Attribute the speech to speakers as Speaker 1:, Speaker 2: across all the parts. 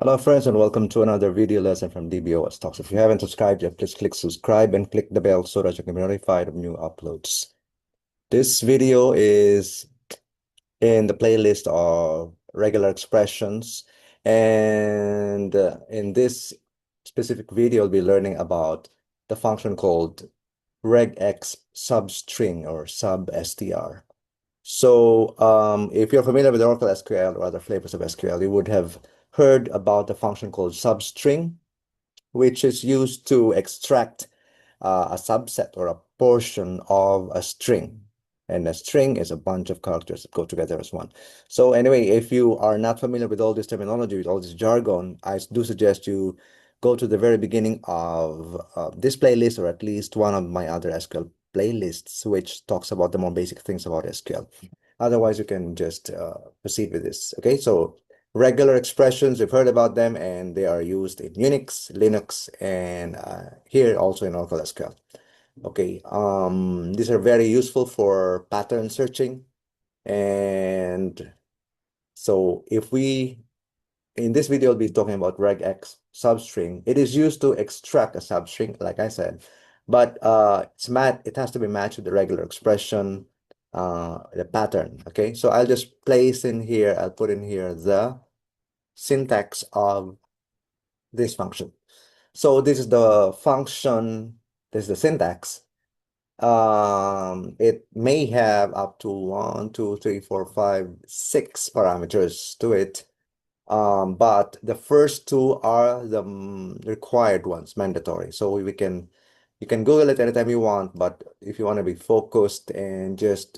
Speaker 1: Hello friends and welcome to another video lesson from DBOS Talks. If you haven't subscribed yet, please click subscribe and click the bell so that you can be notified of new uploads. This video is in the playlist of regular expressions, and in this specific video, we'll be learning about the function called regex substring or substr. So if you're familiar with Oracle SQL or other flavors of SQL, you would have heard about the function called substring, which is used to extract a subset or a portion of a string. And a string is a bunch of characters that go together as one. So anyway, if you are not familiar with all this terminology, with all this jargon, I do suggest you go to the very beginning of this playlist, or at least one of my other SQL playlists, which talks about the more basic things about SQL. Otherwise, you can just proceed with this. Okay, so regular expressions, we've heard about them, and they are used in Unix, Linux, and here also in Oracle SQL. Okay, these are very useful for pattern searching. And so in this video, I'll be talking about regex substring. It is used to extract a substring, like I said, but it has to be matched with the regular expression, the pattern. Okay, so I'll just I'll put in here the syntax of this function. So this is the function, this is the syntax. It may have up to 1, 2, 3, 4, 5, 6 parameters to it. But the first two are the required ones, mandatory. So you can Google it anytime you want, but if you want to be focused and just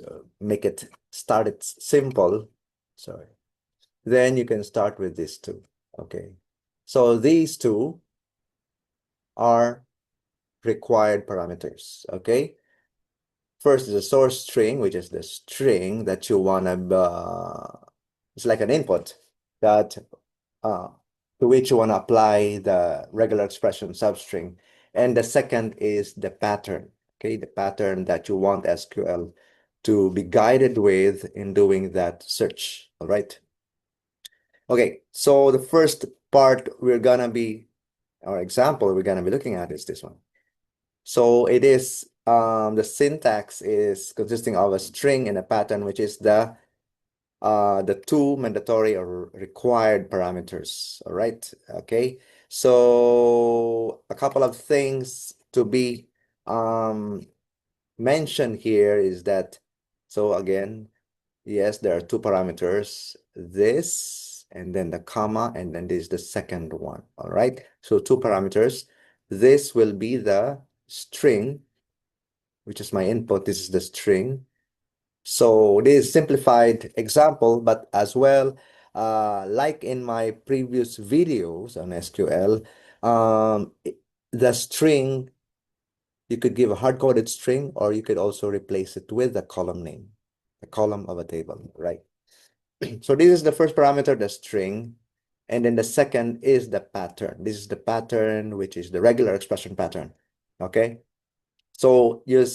Speaker 1: start it simple, sorry, then you can start with these two. Okay, so these two are required parameters. Okay, first is a source string, which is the string that you want to it's like an input that to which you want to apply the regular expression substring. And the second is the pattern. Okay, the pattern that you want SQL to be guided with in doing that search. All right. Okay, so the first part our example we're gonna be looking at is this one. So it is the syntax is consisting of a string and a pattern, which is the two mandatory or required parameters. All right. Okay. So a couple of things to be mentioned here is that, so again, yes, there are two parameters, this and then the comma, and then this is the second one. All right. So two parameters. This will be the string, which is my input. This is the string. So this is simplified example, but as well, like in my previous videos on SQL, the string, you could give a hard-coded string, or you could also replace it with a column name, a column of a table, right? So this is the first parameter, the string. And then the second is the pattern. This is the pattern, which is the regular expression pattern. Okay. So you're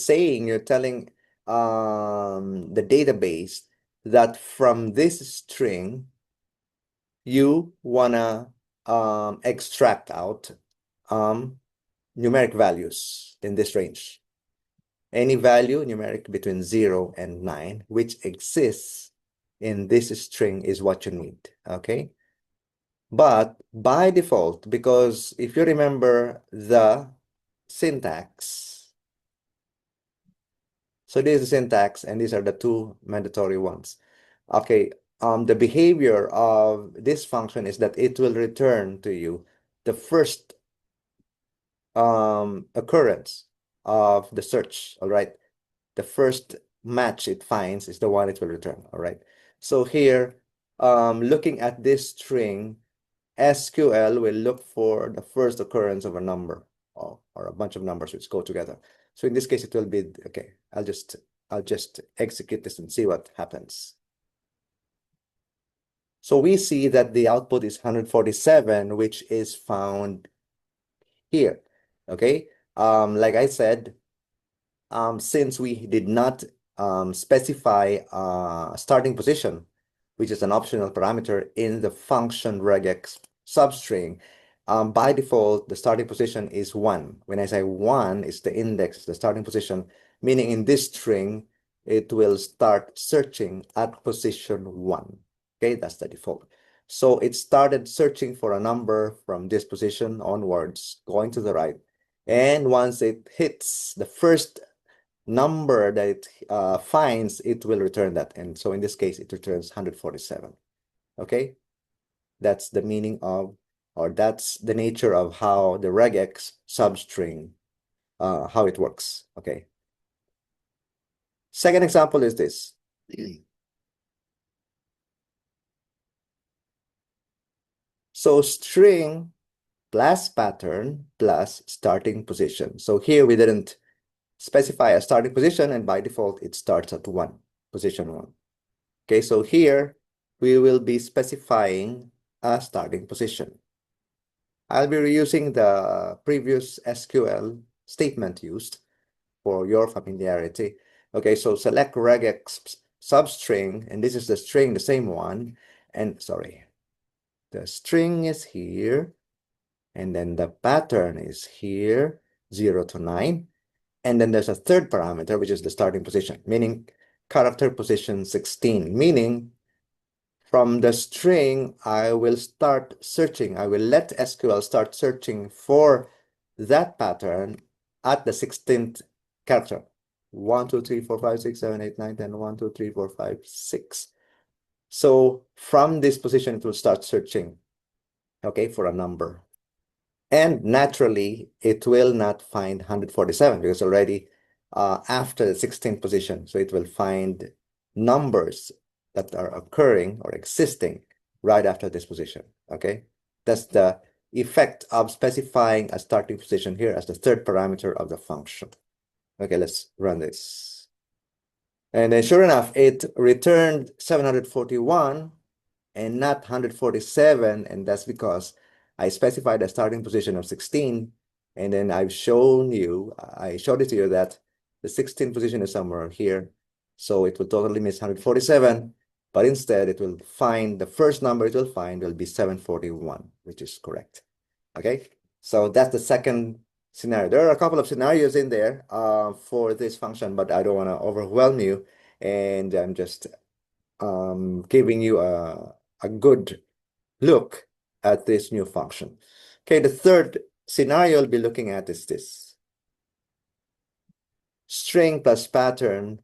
Speaker 1: telling the database that from this string, you wanna extract out numeric values in this range. Any value numeric between 0 and 9, which exists in this string, is what you need. Okay. But by default, because if you remember the syntax, so this is the syntax, and these are the two mandatory ones. Okay, the behavior of this function is that it will return to you the first occurrence of the search. All right, the first match it finds is the one it will return. All right, so here, looking at this string, SQL will look for the first occurrence of a number or a bunch of numbers which go together. So in this case, it will be, okay, I'll just execute this and see what happens. So we see that the output is 147, which is found here. Okay. Like I said, since we did not specify starting position, which is an optional parameter in the function regex substring, by default, the starting position is 1. When I say 1, it's the index, the starting position, meaning in this string, it will start searching at position 1. Okay, that's the default. So it started searching for a number from this position onwards, going to the right. And once it hits the first number that it finds, it will return that. And so in this case, it returns 147. Okay, that's the meaning of, or that's the nature of how the regex substring, how it works. Okay. Second example is this. So string plus pattern plus starting position. So here we didn't specify a starting position, and by default, it starts at 1, position 1. Okay, so here we will be specifying a starting position. I'll be reusing the previous SQL statement used for your familiarity. Okay, so select regex substring, and this is the string, the same one. And sorry, the string is here, and then the pattern is here, 0 to 9. And then there's a third parameter, which is the starting position, meaning character position 16, meaning from the string, I will start searching. I will let SQL start searching for that pattern at the 16th character. 1, 2, 3, 4, 5, 6, 7, 8, 9, 10, 1, 2, 3, 4, 5, 6. So from this position, it will start searching, okay, for a number. And naturally, it will not find 147 because already after the 16th position. So it will find numbers that are occurring or existing right after this position. Okay, that's the effect of specifying a starting position here as the third parameter of the function. Okay, let's run this. And then sure enough, it returned 741 and not 147, and that's because I specified a starting position of 16, and then I showed it to you that the 16th position is somewhere here, so it will totally miss 147, but instead it will find the first number it will find will be 741, which is correct. Okay, so that's the second scenario. There are a couple of scenarios in there for this function, but I don't want to overwhelm you, and I'm just giving you a good look at this new function. Okay, the third scenario I'll be looking at is this. String plus pattern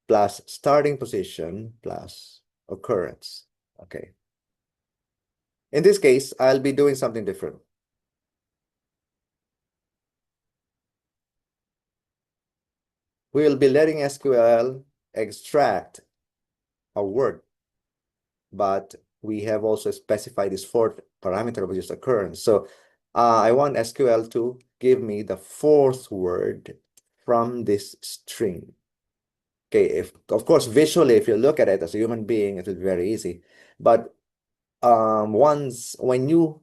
Speaker 1: plus starting position plus occurrence. Okay. In this case, I'll be doing something different. We'll be letting SQL extract a word, but we have also specified this fourth parameter, which is occurrence. So I want SQL to give me the fourth word from this string. Okay, if of course visually, if you look at it as a human being, it will be very easy. But when you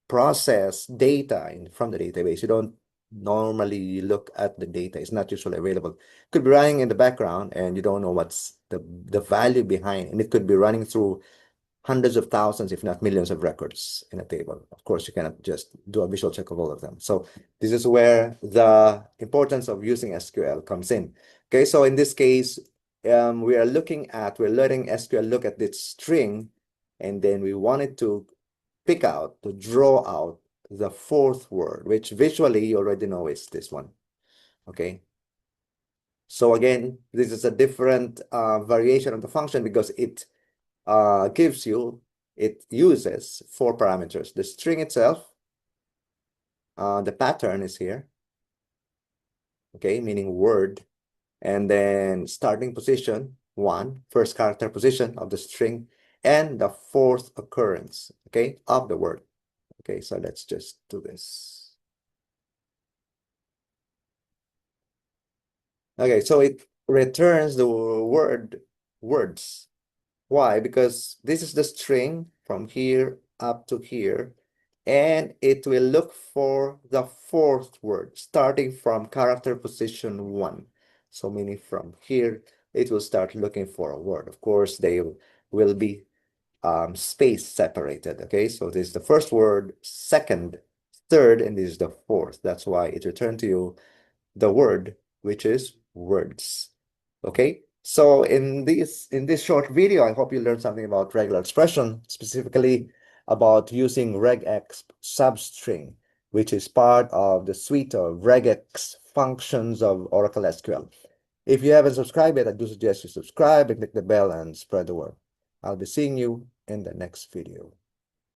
Speaker 1: process data from the database, you don't normally look at the data. It's not usually available. It could be running in the background and you don't know what's the value behind, and it could be running through hundreds of thousands, if not millions of records in a table. Of course, you cannot just do a visual check of all of them. So this is where the importance of using SQL comes in. Okay, so in this case, we're letting SQL look at this string, and then we wanted to draw out the fourth word, which visually you already know is this one. Okay. So again, this is a different variation of the function because it uses 4 parameters. The string itself, the pattern is here, okay, meaning word, and then starting position, 1, first character position of the string, and the fourth occurrence, okay, of the word. Okay, so let's just do this. Okay, so it returns the words. Why? Because this is the string from here up to here, and it will look for the fourth word, starting from character position 1. So meaning from here, it will start looking for a word. Of course, they will be space separated. Okay, so this is the first word, second, third, and this is the fourth. That's why it returned to you the word, which is words. Okay, so in this short video, I hope you learned something about regular expression, specifically about using regex substring, which is part of the suite of regex functions of Oracle SQL. If you haven't subscribed yet, I do suggest you subscribe and click the bell and spread the word. I'll be seeing you in the next video.